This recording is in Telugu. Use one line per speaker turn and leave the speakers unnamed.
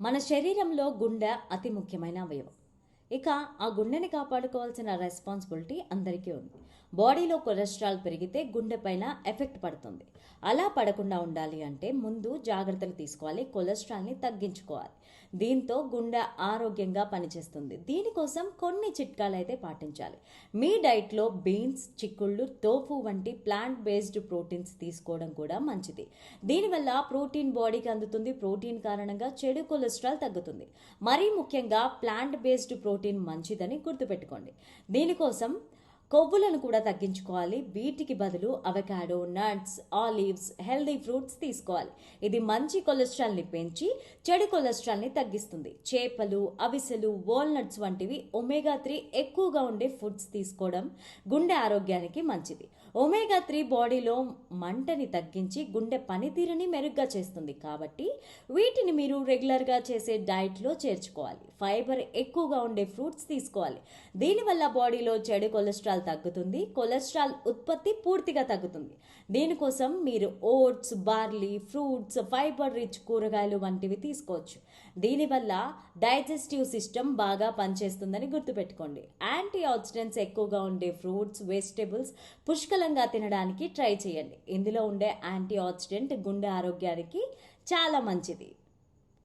మన శరీరంలో గుండె అతి ముఖ్యమైన అవయవం. ఇక ఆ గుండెని కాపాడుకోవాల్సిన రెస్పాన్సిబిలిటీ అందరికీ ఉంది. బాడీలో కొలెస్ట్రాల్ పెరిగితే గుండె పైన ఎఫెక్ట్ పడుతుంది. అలా పడకుండా ఉండాలి అంటే ముందు జాగ్రత్తలు తీసుకోవాలి, కొలెస్ట్రాల్ని తగ్గించుకోవాలి. దీంతో గుండె ఆరోగ్యంగా పనిచేస్తుంది. దీనికోసం కొన్ని చిట్కాలు అయితే పాటించాలి. మీ డైట్లో బీన్స్, చిక్కుళ్ళు, టోఫు వంటి ప్లాంట్ బేస్డ్ ప్రోటీన్స్ తీసుకోవడం కూడా మంచిది. దీనివల్ల ప్రోటీన్ బాడీకి అందుతుంది. ప్రోటీన్ కారణంగా చెడు కొలెస్ట్రాల్ తగ్గుతుంది. మరీ ముఖ్యంగా ప్లాంట్ బేస్డ్ ప్రోటీన్ మంచిదని గుర్తుపెట్టుకోండి. దీనికోసం కొవ్వులను కూడా తగ్గించుకోవాలి. వీటికి బదులు avocado, nuts, olives, healthy fruits తీసుకోవాలి. ఇది మంచి కొలెస్ట్రాల్ని పెంచి చెడు కొలెస్ట్రాల్ని తగ్గిస్తుంది. చేపలు, అవిసెలు, వాల్నట్స్ వంటివి ఒమేగా 3 ఎక్కువగా ఉండే ఫుడ్స్ తీసుకోవడం గుండె ఆరోగ్యానికి మంచిది. ఒమేగా 3 బాడీలో మంటని తగ్గించి గుండె పనితీరుని మెరుగ్గా చేస్తుంది. కాబట్టి వీటిని మీరు రెగ్యులర్గా చేసే డైట్లో చేర్చుకోవాలి. ఫైబర్ ఎక్కువగా ఉండే ఫ్రూట్స్ తీసుకోవాలి. దీనివల్ల బాడీలో చెడు కొలెస్ట్రాల్ తగ్గుతుంది. కొలెస్ట్రాల్ ఉత్పత్తి పూర్తిగా తగ్గుతుంది. దీనికోసం మీరు oats, barley, fruits, fiber rich కూరగాయలు వంటివి తీసుకోవచ్చు. దీనివల్ల డైజెస్టివ్ సిస్టమ్ బాగా పనిచేస్తుందని గుర్తుపెట్టుకోండి. యాంటీ ఆక్సిడెంట్స్ ఎక్కువగా ఉండే ఫ్రూట్స్, వెజిటేబుల్స్ పుష్కలంగా తినడానికి ట్రై చేయండి. ఇందులో ఉండే యాంటీ ఆక్సిడెంట్ గుండె ఆరోగ్యానికి చాలా మంచిది.